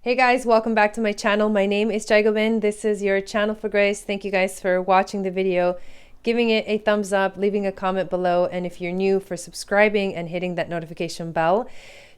Hey guys, welcome back to my channel. My name is Gobind. This is your channel for grace. Thank you guys for watching the video, giving it a thumbs up, leaving a comment below, and if you're new, for subscribing and hitting that notification bell.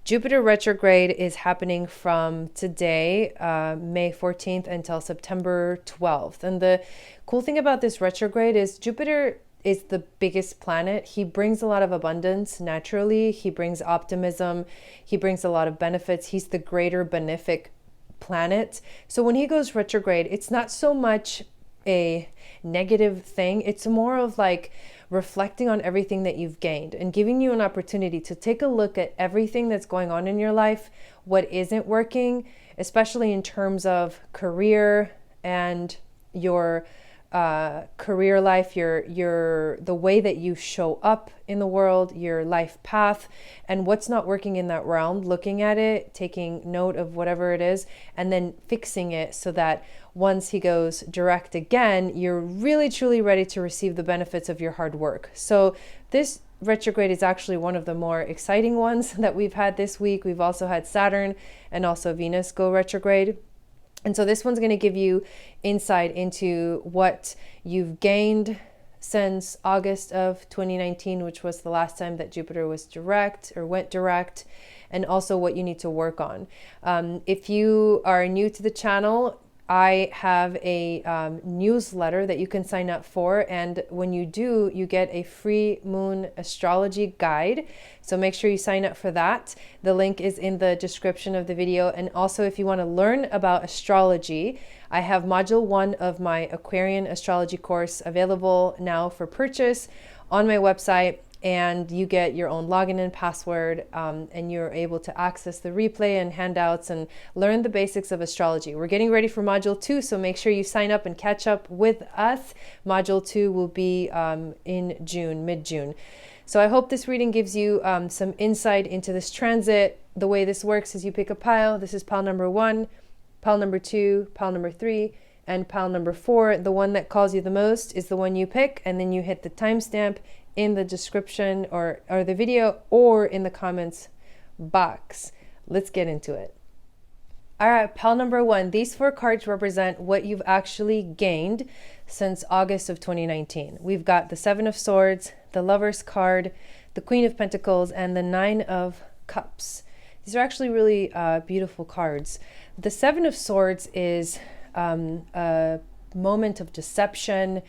Jupiter retrograde is happening from today, May 14th until September 12th. And the cool thing about this retrograde is Jupiter is the biggest planet. He brings a lot of abundance naturally. He brings optimism. He brings a lot of benefits. He's the greater benefic planet. So when he goes retrograde, it's not so much a negative thing. It's more of like reflecting on everything that you've gained and giving you an opportunity to take a look at everything that's going on in your life, what isn't working, especially in terms of career and your career life, the way that you show up in the world, your life path, and what's not working in that realm, looking at it, taking note of whatever it is, and then fixing it so that once he goes direct again, you're really truly ready to receive the benefits of your hard work. So this retrograde is actually one of the more exciting ones that we've had this week. We've also had Saturn and also Venus go retrograde. And so this one's going to give you insight into what you've gained since August of 2019, which was the last time that Jupiter was direct or went direct, and also what you need to work on. If you are new to the channel, I have a newsletter that you can sign up for, and when you do, you get a free moon astrology guide. So make sure you sign up for that. The link is in the description of the video. And also, if you want to learn about astrology, I have module 1 of my Aquarian astrology course available now for purchase on my website. And you get your own login and password, and you're able to access the replay and handouts and learn the basics of astrology. We're getting ready for module 2, so make sure you sign up and catch up with us. Module 2 will be in June, mid-June. So I hope this reading gives you some insight into this transit. The way this works is you pick a pile. This is pile number 1, pile number 2, pile number 3, and pile number 4. The one that calls you the most is the one you pick, and then you hit the timestamp in the description or the video or in the comments box. Let's get into it. All right, pile number 1. These 4 cards represent what you've actually gained since August of 2019. We've got the 7 of Swords, the Lover's card, the Queen of Pentacles, and the 9 of Cups. These are actually really beautiful cards. The 7 of Swords is a moment of deception.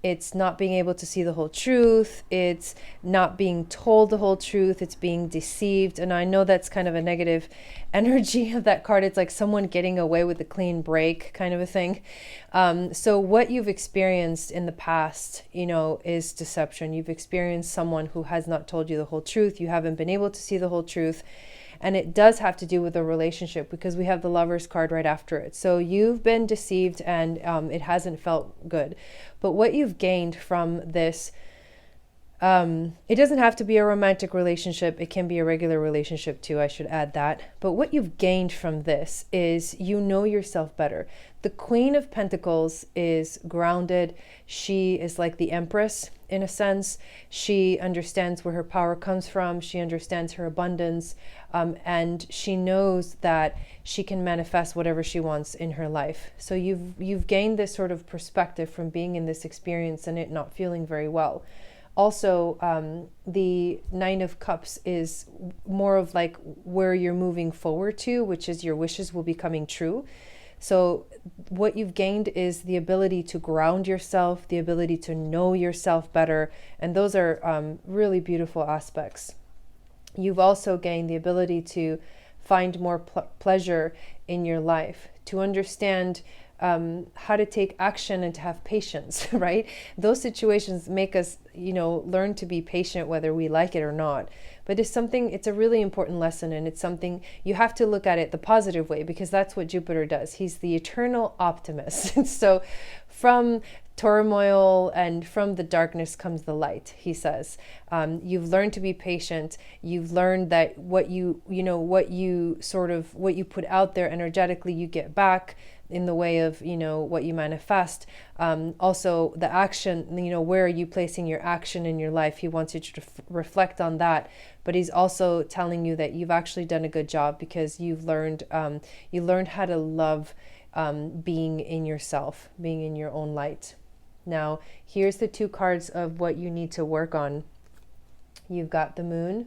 It's not being able to see the whole truth. It's not being told the whole truth. It's being deceived. And I know that's kind of a negative energy of that card. It's like someone getting away with a clean break kind of a thing. So what you've experienced in the past, is deception. You've experienced someone who has not told you the whole truth. You haven't been able to see the whole truth. And it does have to do with a relationship because we have the Lover's card right after it. So you've been deceived and it hasn't felt good. But what you've gained from this, it doesn't have to be a romantic relationship. It can be a regular relationship too, I should add that. But what you've gained from this is you know yourself better. The Queen of Pentacles is grounded. She is like the Empress in a sense. She understands where her power comes from. She understands her abundance. And she knows that she can manifest whatever she wants in her life. So you've gained this sort of perspective from being in this experience and it not feeling very well. Also, the 9 of Cups is more of like where you're moving forward to, which is your wishes will be coming true. So what you've gained is the ability to ground yourself, the ability to know yourself better. And those are really beautiful aspects. You've also gained the ability to find more pleasure in your life, to understand how to take action and to have patience, right? Those situations make us, learn to be patient whether we like it or not. But it's a really important lesson, and it's something you have to look at it the positive way because that's what Jupiter does. He's the eternal optimist. So from turmoil and from the darkness comes the light, he says. You've learned to be patient. You've learned that what you put out there energetically, you get back in the way of, what you manifest. Also the action, where are you placing your action in your life. He wants you to reflect on that, but he's also telling you that you've actually done a good job, because you've learned how to love being in yourself, being in your own light. Now, here's the two cards of what you need to work on. You've got the moon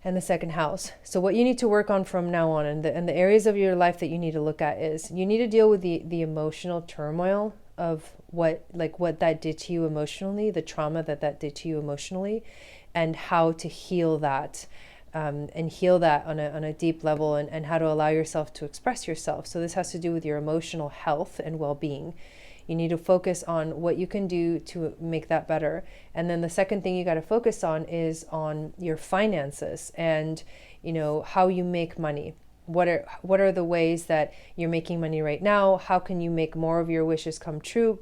and the second house. So what you need to work on from now on, and the areas of your life that you need to look at, is you need to deal with the emotional turmoil of what that did to you emotionally, the trauma that did to you emotionally, and how to heal that, and heal that on a deep level, and how to allow yourself to express yourself. So this has to do with your emotional health and well-being. You need to focus on what you can do to make that better. And then the second thing you got to focus on is on your finances, and how you make money. What are the ways that you're making money right now? How can you make more of your wishes come true?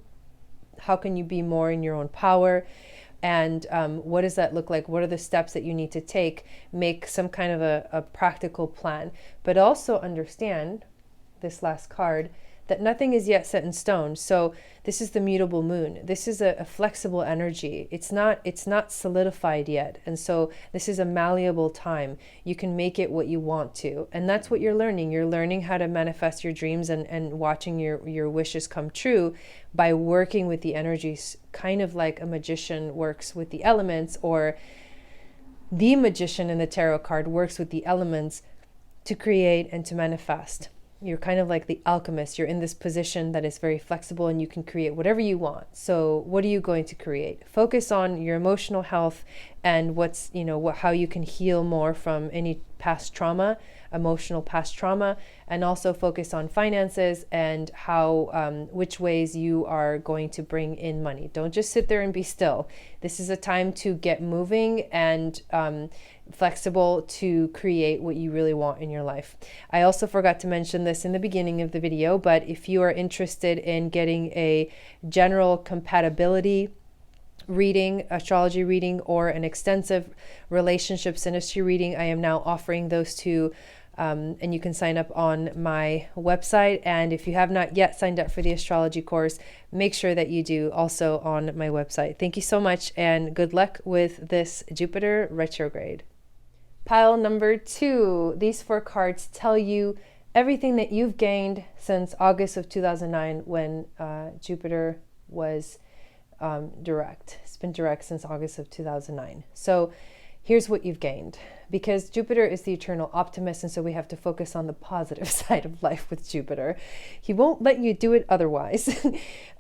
How can you be more in your own power? And what does that look like? What are the steps that you need to take? Make some kind of a practical plan. But also understand, this last card, that nothing is yet set in stone. So this is the mutable moon. This is a flexible energy. It's not solidified yet. And so this is a malleable time. You can make it what you want to. And that's what you're learning. You're learning how to manifest your dreams and watching your wishes come true by working with the energies, kind of like a magician works with the elements, or the magician in the tarot card works with the elements to create and to manifest. You're kind of like the alchemist. You're in this position that is very flexible, and you can create whatever you want. So what are you going to create? Focus on your emotional health and how you can heal more from any past trauma, emotional past trauma, and also focus on finances and how, which ways you are going to bring in money. Don't just sit there and be still. This is a time to get moving and flexible to create what you really want in your life. I also forgot to mention this in the beginning of the video, but if you are interested in getting a general compatibility reading, astrology reading, or an extensive relationships industry reading, I am now offering those two. And you can sign up on my website. And if you have not yet signed up for the astrology course, make sure that you do, also on my website. Thank you so much, and good luck with this Jupiter retrograde. Pile number 2. These 4 cards tell you everything that you've gained since August of 2009, when Jupiter was direct. It's been direct since August of 2009. So here's what you've gained, because Jupiter is the eternal optimist, and so we have to focus on the positive side of life with Jupiter. He won't let you do it otherwise.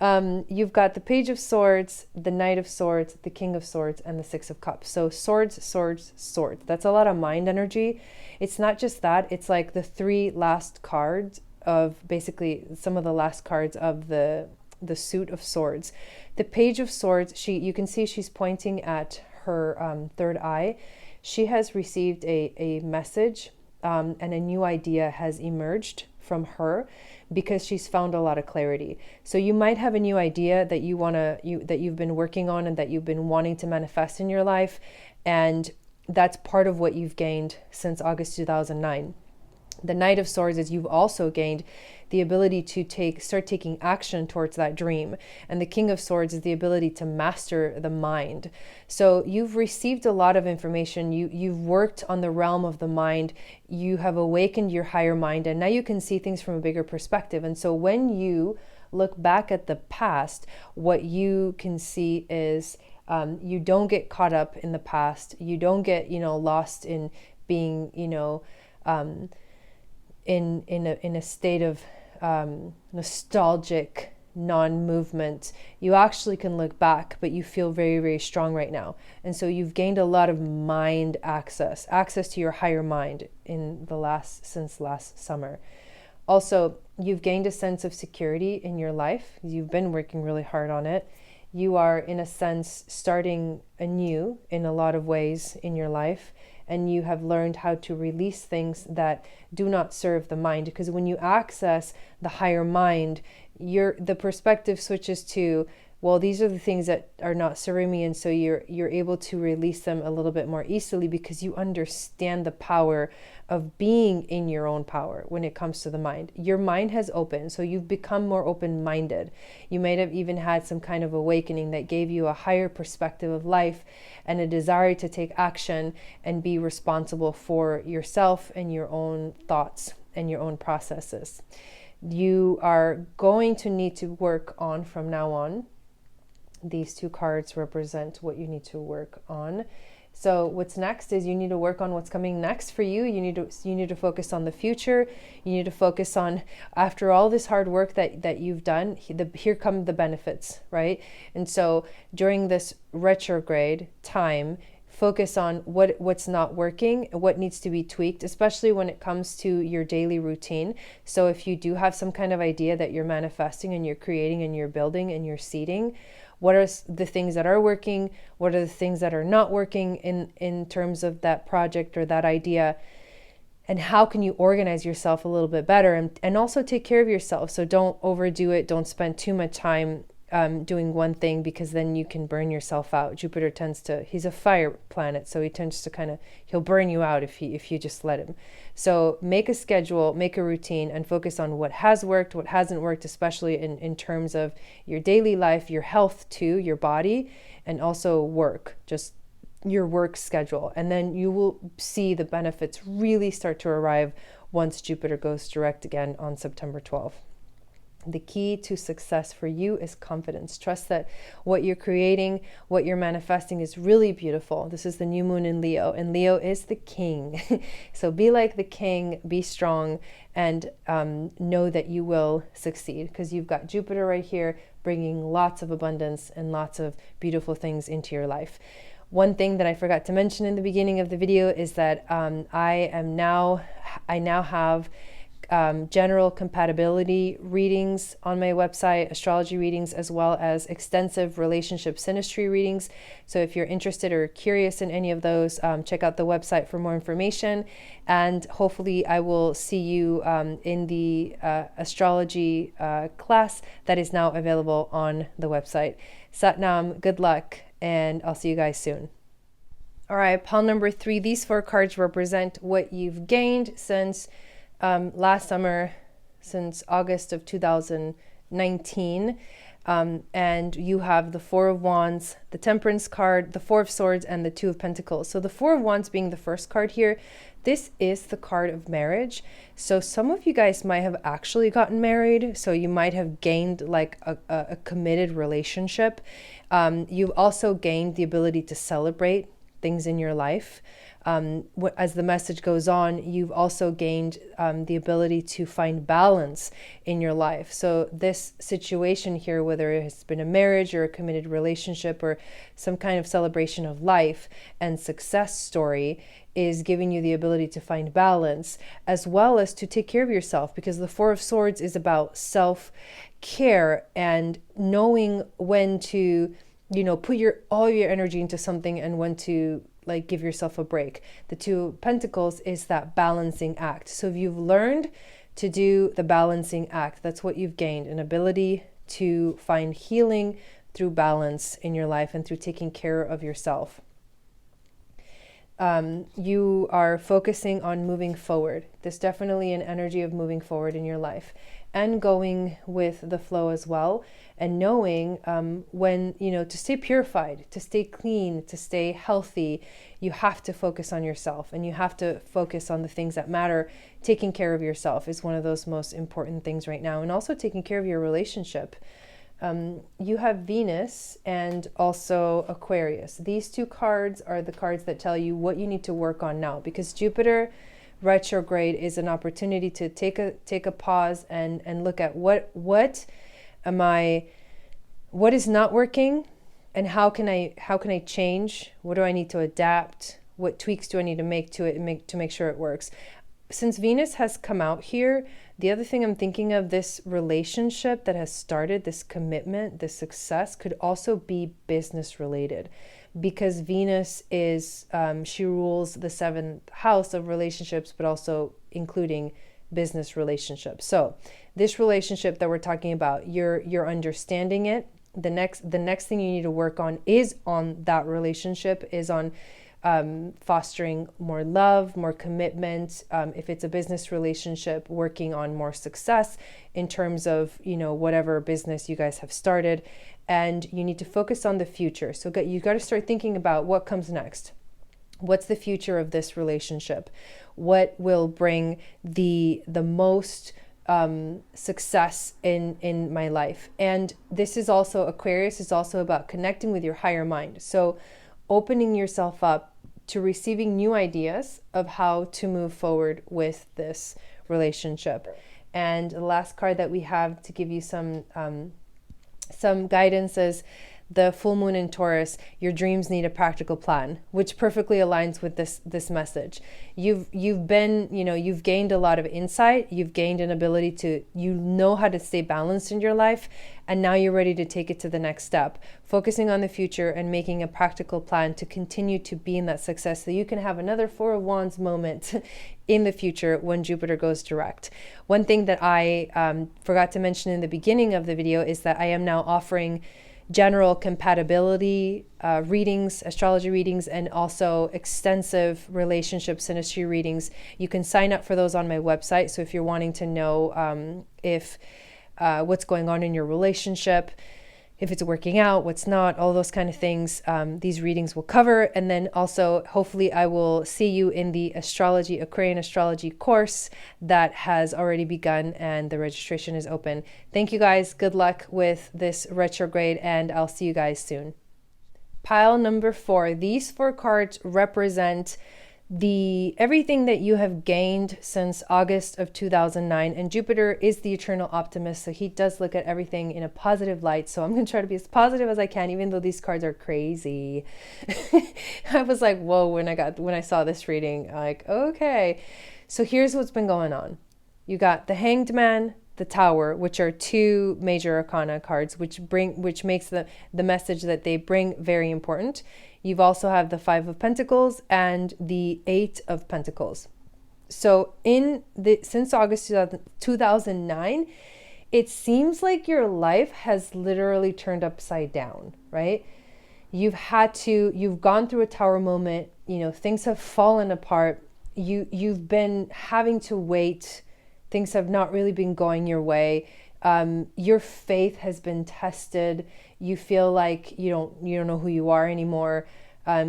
You've got the Page of Swords, the Knight of Swords, the King of Swords, and the Six of Cups. So swords, swords, swords. That's a lot of mind energy. It's not just that. It's like the 3 last cards of, basically some of the last cards of the suit of swords. The Page of Swords, you can see she's pointing at her third eye. She has received a message, and a new idea has emerged from her, because she's found a lot of clarity. So you might have a new idea that that you've been working on and that you've been wanting to manifest in your life, and that's part of what you've gained since August 2009. The Knight of Swords is you've also gained the ability to start taking action towards that dream. And the King of Swords is the ability to master the mind. So you've received a lot of information. You've worked on the realm of the mind. You have awakened your higher mind, and now you can see things from a bigger perspective. And so when you look back at the past, what you can see is you don't get caught up in the past. You don't get, lost in being, in a state of nostalgic non-movement. You actually can look back, but you feel very, very strong right now. And so you've gained a lot of mind access to your higher mind since last summer. Also, you've gained a sense of security in your life. You've been working really hard on it. You are, in a sense, starting anew in a lot of ways in your life. And you have learned how to release things that do not serve the mind. Because when you access the higher mind, the perspective switches to well, these are the things that are not serving me, and so you're able to release them a little bit more easily because you understand the power of being in your own power when it comes to the mind. Your mind has opened, so you've become more open-minded. You might have even had some kind of awakening that gave you a higher perspective of life and a desire to take action and be responsible for yourself and your own thoughts and your own processes. You are going to need to work on from now on. These two cards represent what you need to work on. So what's next is you need to work on what's coming next for you. You need to focus on the future. You need to focus on, after all this hard work that you've done, here come the benefits, right? And so during this retrograde time, focus on what's not working, what needs to be tweaked, especially when it comes to your daily routine. So if you do have some kind of idea that you're manifesting and you're creating and you're building and you're seeding, what are the things that are working? What are the things that are not working in terms of that project or that idea? And how can you organize yourself a little bit better and also take care of yourself? So don't overdo it. Don't spend too much time doing one thing, because then you can burn yourself out. Jupiter he's a fire planet, so he tends to he'll burn you out if you just let him. So make a schedule, make a routine, and focus on what has worked, what hasn't worked, especially in terms of your daily life, your health too, your body, and also work, just your work schedule. And then you will see the benefits really start to arrive once Jupiter goes direct again on September 12th. The key to success for you is confidence. Trust that what you're creating, what you're manifesting is really beautiful. This is the new moon in Leo, and Leo is the king. So be like the king, be strong, and know that you will succeed, because you've got Jupiter right here bringing lots of abundance and lots of beautiful things into your life. One thing that I forgot to mention in the beginning of the video is that I now have general compatibility readings on my website, astrology readings, as well as extensive relationship synastry readings. So if you're interested or curious in any of those, check out the website for more information. And hopefully I will see you in the astrology class that is now available on the website. Satnam, good luck, and I'll see you guys soon. All right, pile number 3. These 4 cards represent what you've gained since last summer, since August of 2019, and you have the 4 of Wands, the Temperance card, the 4 of Swords, and the 2 of Pentacles. So the 4 of Wands being the first card here, this is the card of marriage. So some of you guys might have actually gotten married, so you might have gained like a committed relationship. You've also gained the ability to celebrate things in your life. As the message goes on, you've also gained the ability to find balance in your life. So this situation here, whether it's been a marriage or a committed relationship or some kind of celebration of life and success story, is giving you the ability to find balance as well as to take care of yourself, because the 4 of Swords is about self-care and knowing when to, put all your energy into something and when to give yourself a break. The 2 of Pentacles is that balancing act. So if you've learned to do the balancing act, that's what you've gained, an ability to find healing through balance in your life and through taking care of yourself. You are focusing on moving forward. There's definitely an energy of moving forward in your life and going with the flow as well, and knowing when, to stay purified, to stay clean, to stay healthy, you have to focus on yourself and you have to focus on the things that matter. Taking care of yourself is one of those most important things right now, and also taking care of your relationship. You have Venus and also Aquarius. These 2 cards are the cards that tell you what you need to work on now, because Jupiter retrograde is an opportunity to take a pause and look at what is not working, and how can I change? What do I need to adapt? What tweaks do I need to make to it to make sure it works? Since Venus has come out here, the other thing I'm thinking of, this relationship that has started, this commitment, this success, could also be business related, because Venus is, she rules the 7th house of relationships, but also including business relationships. So this relationship that we're talking about, you're understanding it, The next thing you need to work on is on that relationship, is on fostering more love, more commitment. If it's a business relationship, working on more success in terms of, whatever business you guys have started. And you need to focus on the future. So you got to start thinking about what comes next. What's the future of this relationship? What will bring the most success in my life? And this is also, Aquarius is also about connecting with your higher mind. So opening yourself up to receiving new ideas of how to move forward with this relationship. And the last card that we have to give you some guidance is the full moon in Taurus. Your dreams need a practical plan, which perfectly aligns with this message. You've gained a lot of insight. You've gained an ability to, how to stay balanced in your life. And now you're ready to take it to the next step, focusing on the future and making a practical plan to continue to be in that success so you can have another Four of Wands moment in the future when Jupiter goes direct. One thing that I forgot to mention in the beginning of the video is that I am now offering general compatibility readings, astrology readings, and also extensive relationship synastry readings. You can sign up for those on my website. So if you're wanting to know if what's going on in your relationship, if it's working out, what's not, all those kind of things, these readings will cover. And then also, hopefully, I will see you in the Aquarian astrology course that has already begun and the registration is open. Thank you guys. Good luck with this retrograde, and I'll see you guys soon. Pile number 4. These 4 cards represent everything that you have gained since August of 2009, and Jupiter is the eternal optimist, so he does look at everything in a positive light. So I'm going to try to be as positive as I can, even though these cards are crazy. I was like, whoa, when I saw this reading, like, okay. So here's what's been going on. You got the Hanged Man, the Tower, which are 2 major arcana cards, which makes the message that they bring very important. You've also have the 5 of Pentacles and the 8 of Pentacles. So since August 2009, it seems like your life has literally turned upside down, right? You've gone through a Tower moment, things have fallen apart. You've been having to wait. Things have not really been going your way. Your faith has been tested. You feel like you don't know who you are anymore.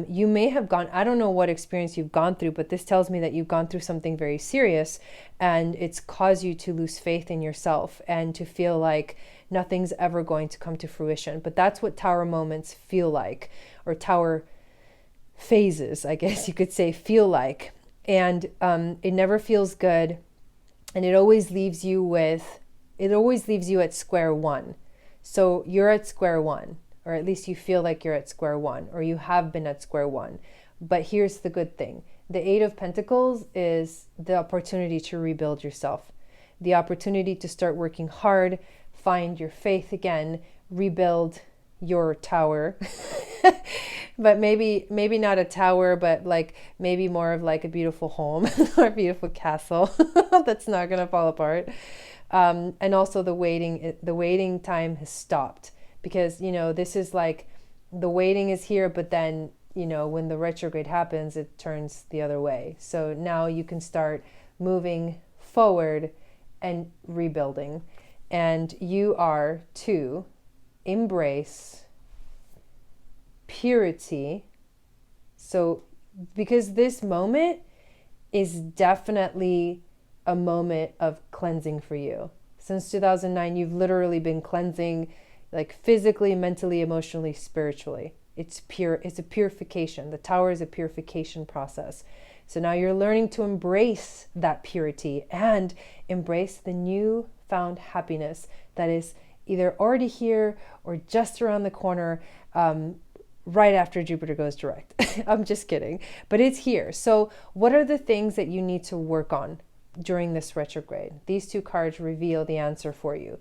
You may have I don't know what experience you've gone through, but this tells me that you've gone through something very serious, and it's caused you to lose faith in yourself and to feel like nothing's ever going to come to fruition. But that's what Tower moments feel like, or Tower phases, I guess you could say, feel like. And it never feels good, and it always leaves you at square one. So you're at square one, or at least you feel like you're at square one, or you have been at square one. But here's the good thing. The 8 of Pentacles is the opportunity to rebuild yourself, the opportunity to start working hard, find your faith again, rebuild your tower. But maybe not a tower, but like maybe more of like a beautiful home or a beautiful castle that's not going to fall apart. And also the waiting time has stopped, because, this is like the waiting is here, but then, when the retrograde happens, it turns the other way. So now you can start moving forward and rebuilding. And you are to embrace purity. So, because this moment is definitely a moment of cleansing for you. Since 2009, you've literally been cleansing, like physically, mentally, emotionally, spiritually. It's a purification. The Tower is a purification process. So now you're learning to embrace that purity and embrace the newfound happiness that is either already here or just around the corner, right after Jupiter goes direct. I'm just kidding, but it's here. So what are the things that you need to work on during this retrograde? These 2 cards reveal the answer for you.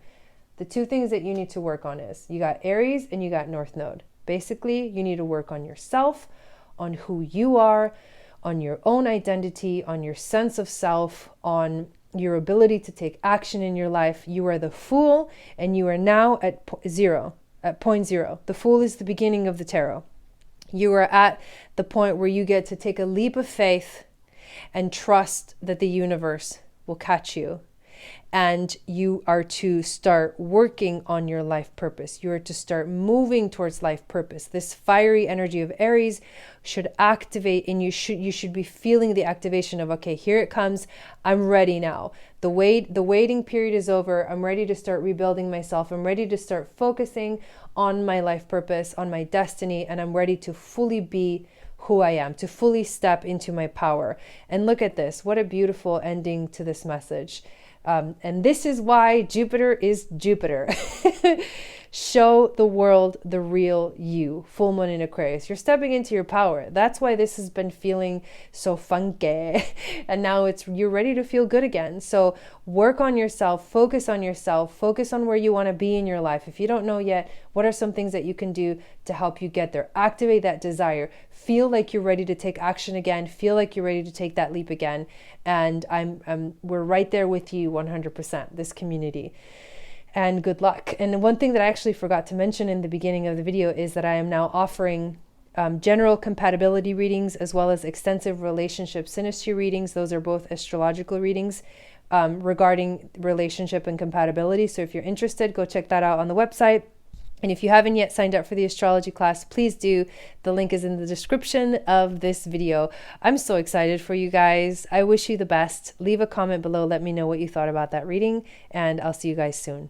The 2 things that you need to work on is, you got Aries and you got North Node. Basically, you need to work on yourself, on who you are, on your own identity, on your sense of self, on your ability to take action in your life. You are the Fool, and you are now at 0. at point zero. The Fool is the beginning of the tarot. You are at the point where you get to take a leap of faith and trust that the universe will catch you. And you are to start working on your life purpose. You are to start moving towards life purpose. This fiery energy of Aries should activate, and you should be feeling the activation of, okay, here it comes. I'm ready now. The waiting period is over. I'm ready to start rebuilding myself. I'm ready to start focusing on my life purpose, on my destiny, and I'm ready to fully be who I am, to fully step into my power. And look at this. What a beautiful ending to this message. And this is why Jupiter is Jupiter. Show the world the real you. Full moon in Aquarius. You're stepping into your power. That's why this has been feeling so funky. And now you're ready to feel good again. So work on yourself, focus on where you want to be in your life. If you don't know yet, what are some things that you can do to help you get there? Activate that desire. Feel like you're ready to take action again. Feel like you're ready to take that leap again. And we're right there with you 100%, this community. And good luck. And one thing that I actually forgot to mention in the beginning of the video is that I am now offering general compatibility readings as well as extensive relationship synastry readings. Those are both astrological readings regarding relationship and compatibility. So if you're interested, go check that out on the website. And if you haven't yet signed up for the astrology class, please do. The link is in the description of this video. I'm so excited for you guys. I wish you the best. Leave a comment below. Let me know what you thought about that reading, and I'll see you guys soon.